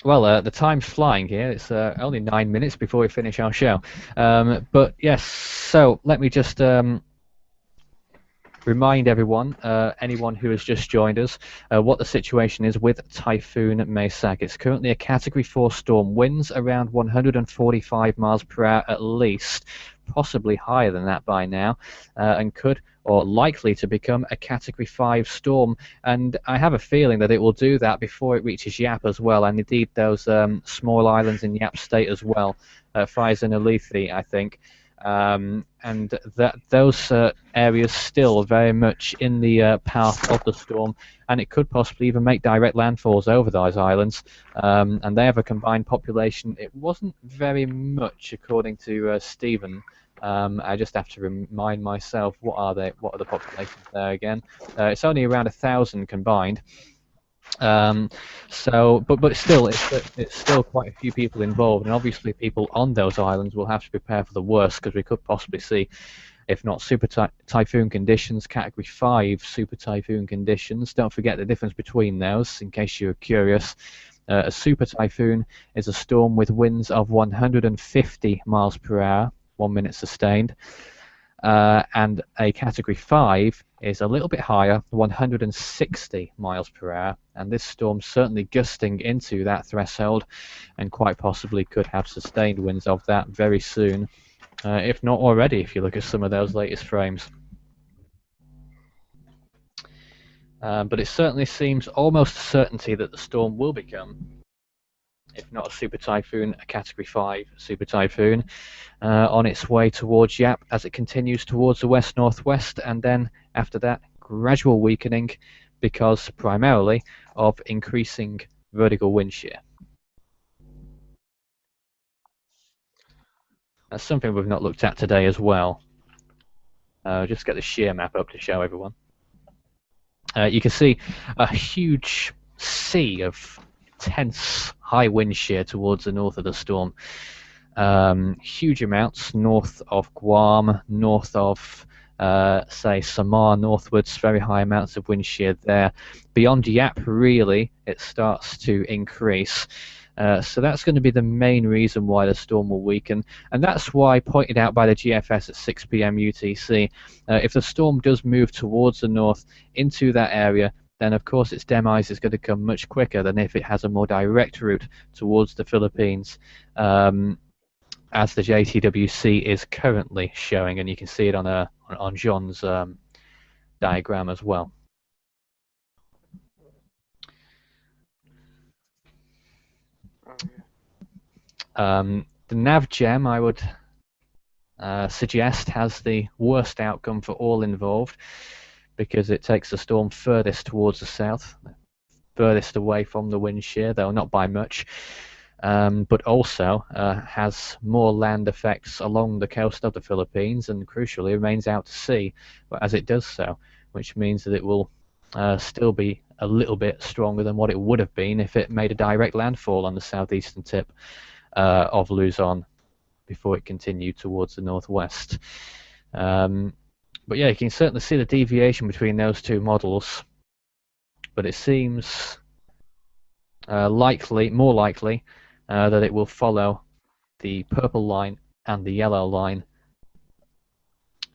Well, the time's flying here. It's only 9 minutes before we finish our show. But yes, so let me just remind everyone, anyone who has just joined us, what the situation is with Typhoon Maysak. It's currently a Category 4 storm, winds around 145 miles per hour at least, possibly higher than that by now, and could or likely to become a Category 5 storm. And I have a feeling that it will do that before it reaches Yap as well, and indeed those small islands in Yap State as well, Faiz and Ulithi, I think. And those areas still very much in the path of the storm, and it could possibly even make direct landfalls over those islands. And they have a combined population. It wasn't very much, according to Stephen. I just have to remind myself, what are they? What are the populations there again? It's only around 1,000 combined. But still, it's still quite a few people involved, and obviously people on those islands will have to prepare for the worst, because we could possibly see, if not super typhoon conditions, Category 5 super typhoon conditions. Don't forget the difference between those, in case you're curious. A super typhoon is a storm with winds of 150 miles per hour, 1 minute sustained. And a Category 5 is a little bit higher, 160 miles per hour, and this storm certainly gusting into that threshold, and quite possibly could have sustained winds of that very soon, if not already, if you look at some of those latest frames. But it certainly seems almost a certainty that the storm will become, if not a super typhoon, a Category 5 super typhoon, on its way towards Yap as it continues towards the west-northwest, and then after that gradual weakening because primarily of increasing vertical wind shear. That's something we've not looked at today as well. Just get the shear map up to show everyone. You can see a huge sea of intense high wind shear towards the north of the storm. Huge amounts north of Guam, north of say Samar northwards, very high amounts of wind shear there. Beyond Yap, really, it starts to increase. So that's going to be the main reason why the storm will weaken, and that's why, pointed out by the GFS at 6 p.m. UTC, if the storm does move towards the north into that area, then of course its demise is going to come much quicker than if it has a more direct route towards the Philippines, as the JTWC is currently showing, and you can see it on John's diagram as well. The NavGem, I would suggest, has the worst outcome for all involved, because it takes the storm furthest towards the south, furthest away from the wind shear, though not by much, but also has more land effects along the coast of the Philippines, and crucially remains out to sea as it does so, which means that it will still be a little bit stronger than what it would have been if it made a direct landfall on the southeastern tip of Luzon before it continued towards the northwest. But yeah, you can certainly see the deviation between those two models. But it seems more likely that it will follow the purple line and the yellow line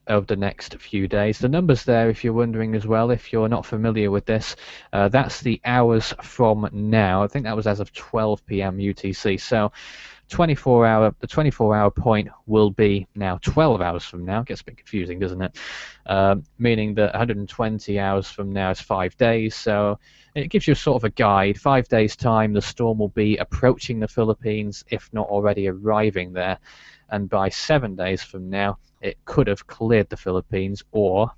over the next few days. The numbers there, if you're wondering as well, if you're not familiar with this, that's the hours from now. I think that was as of 12 p.m. UTC. So the 24-hour point will be now 12 hours from now. It gets a bit confusing, doesn't it? Meaning that 120 hours from now is 5 days. So it gives you sort of a guide. 5 days time, the storm will be approaching the Philippines, if not already arriving there. And by 7 days from now, it could have cleared the Philippines or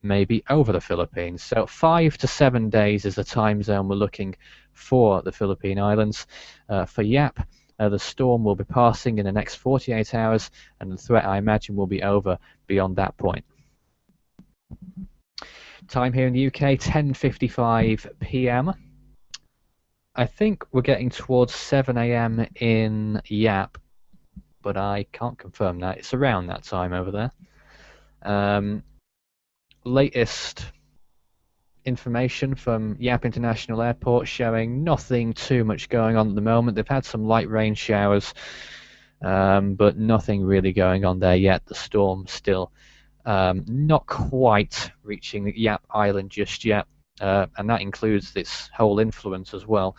maybe over the Philippines. So 5 to 7 days is the time zone we're looking for the Philippine Islands. For Yap, the storm will be passing in the next 48 hours, and the threat, I imagine, will be over beyond that point. Time here in the UK, 10:55 p.m. I think we're getting towards 7 a.m. in Yap, but I can't confirm that. It's around that time over there. Latest information from Yap International Airport showing nothing too much going on at the moment. They've had some light rain showers, but nothing really going on there yet. The storm still not quite reaching Yap Island just yet, and that includes this whole influence as well.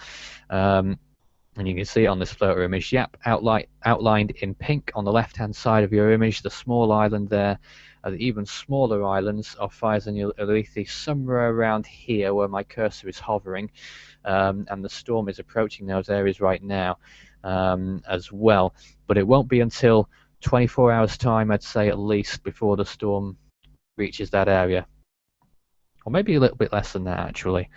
And you can see it on this floater image. Yap outlined in pink on the left-hand side of your image. The small island there, the even smaller islands of Fires and Ulithi, somewhere around here where my cursor is hovering, and the storm is approaching those areas right now as well. But it won't be until 24 hours time, I'd say, at least, before the storm reaches that area, or maybe a little bit less than that actually.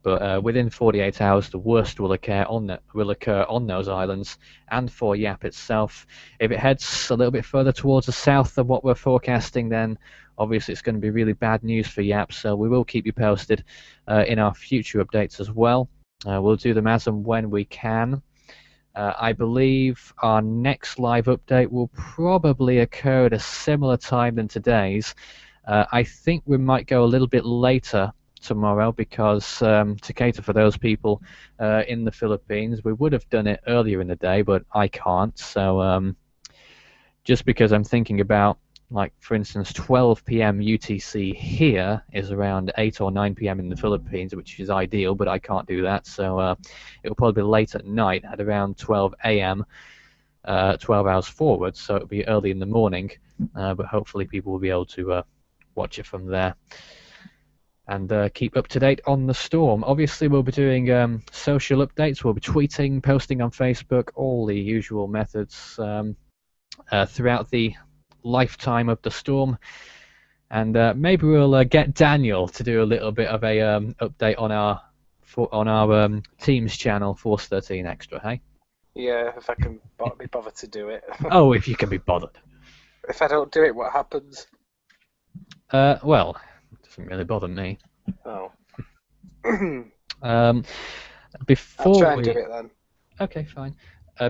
But within 48 hours, the worst will occur on those islands and for Yap itself. If it heads a little bit further towards the south than what we're forecasting, then obviously it's going to be really bad news for Yap. So we will keep you posted in our future updates as well. We'll do them as and when we can. I believe our next live update will probably occur at a similar time than today's. I think we might go a little bit later tomorrow because to cater for those people in the Philippines, we would have done it earlier in the day, but I can't. So just because I'm thinking about, like, for instance, 12 p.m. UTC here is around 8 or 9 p.m. in the Philippines, which is ideal, but I can't do that. So it'll probably be late at night at around 12 a.m. 12 hours forward, so it'll be early in the morning, but hopefully people will be able to watch it from there and keep up to date on the storm. Obviously, we'll be doing social updates. We'll be tweeting, posting on Facebook, all the usual methods throughout the lifetime of the storm. And maybe we'll get Daniel to do a little bit of a update on our Teams channel, Force 13 Extra, hey? Yeah, if I can be bothered to do it. Oh, if you can be bothered. If I don't do it, what happens? Well, it doesn't really bother me. Oh. Before I'll try and do it then. Okay, fine.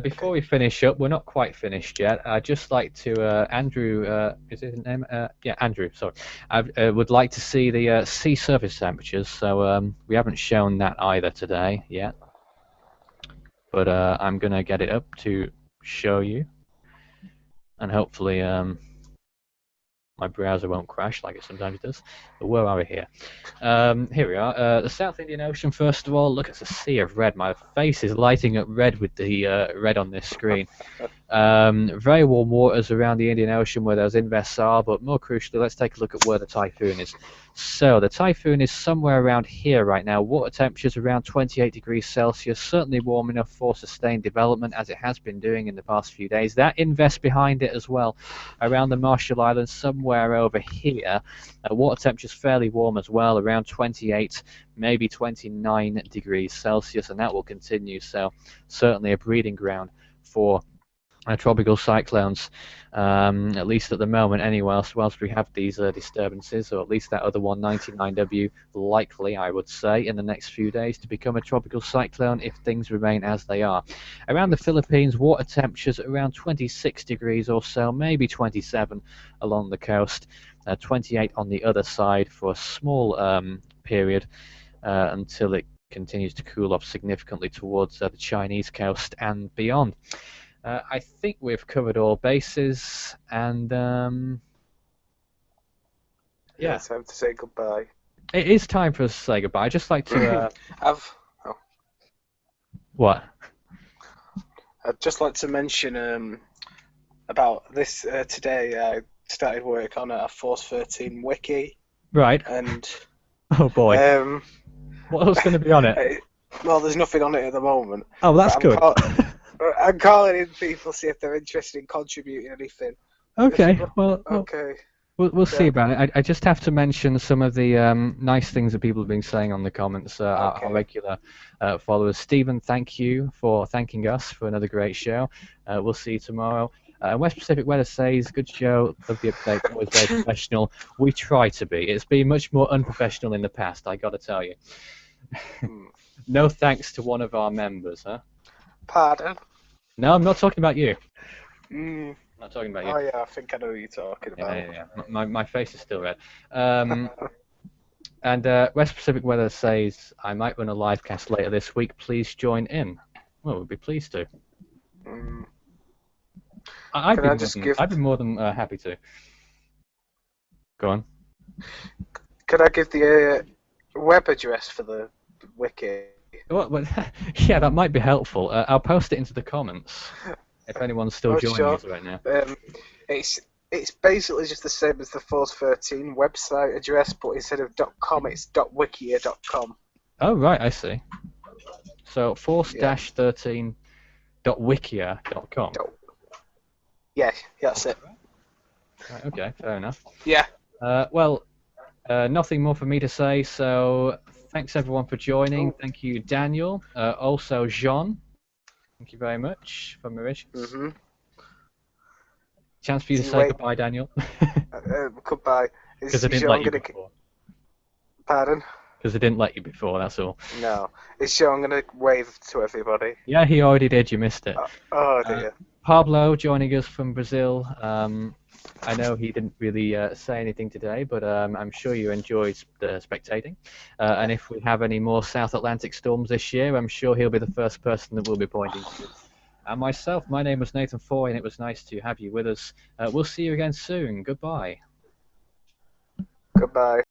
Before we finish up, we're not quite finished yet. I'd just like to, Andrew, is his name? Yeah, Andrew, sorry. I would like to see the sea surface temperatures, so we haven't shown that either today yet. But I'm going to get it up to show you, and hopefully my browser won't crash like it sometimes does. But where are we here? Here we are. The South Indian Ocean, first of all. Look, it's a sea of red. My face is lighting up red with the red on this screen. Very warm waters around the Indian Ocean where those invests are, but more crucially, let's take a look at where the typhoon is. So the typhoon is somewhere around here right now. Water temperatures around 28 degrees Celsius, certainly warm enough for sustained development as it has been doing in the past few days. That invest behind it as well, around the Marshall Islands, somewhere over here. Water temperatures fairly warm as well, around 28, maybe 29 degrees Celsius, and that will continue. So certainly a breeding ground for tropical cyclones, at least at the moment anyway, whilst we have these disturbances, or at least that other one, 99W, likely, I would say, in the next few days to become a tropical cyclone if things remain as they are. Around the Philippines, water temperatures around 26 degrees or so, maybe 27 along the coast, 28 on the other side for a small period until it continues to cool off significantly towards the Chinese coast and beyond. I think we've covered all bases, and yeah, it's time to say goodbye. it is time for us to say goodbye. I'd just like to. What? I'd just like to mention about this today. I started work on a Force 13 wiki. Right. And oh boy. What else is going to be on it? Well, there's nothing on it at the moment. Oh, that's good. I'm calling in people, see if they're interested in contributing anything. Okay, well, okay. We'll see about it. I just have to mention some of the nice things that people have been saying on the comments. Our regular followers. Stephen, thank you for thanking us for another great show. We'll see you tomorrow. West Pacific Weather says, good show, love the update, always very professional. We try to be. It's been much more unprofessional in the past, I got to tell you. No thanks to one of our members, huh? Pardon? No, I'm not talking about you. I'm not talking about you. Oh yeah, I think I know who you're talking about. Yeah. My face is still red. And West Pacific Weather says, I might run a live cast later this week. Please join in. Well, we'd be pleased to. I'd be more than happy to. Go on. Could I give the web address for the wiki? Well, yeah, that might be helpful. I'll post it into the comments if anyone's still joining us right now. It's basically just the same as the Force 13 website address, but instead of .com, it's .wikia.com. Oh, right, I see. So force-13.wikia.com. Yeah, that's it. Right, okay, fair enough. Yeah. Well, nothing more for me to say, so thanks everyone for joining. Thank you, Daniel. Also, Jean. Thank you very much for Mauritius. Chance for you to say goodbye, Daniel. Goodbye. Because I didn't let you before. Pardon? Because I didn't let you before, that's all. No. It's Sean going to wave to everybody. Yeah, he already did. You missed it. Oh, dear. Pablo joining us from Brazil. I know he didn't really say anything today, but I'm sure you enjoyed spectating. And if we have any more South Atlantic storms this year, I'm sure he'll be the first person that we'll be pointing to. And myself, my name was Nathan Foy, and it was nice to have you with us. We'll see you again soon. Goodbye. Goodbye.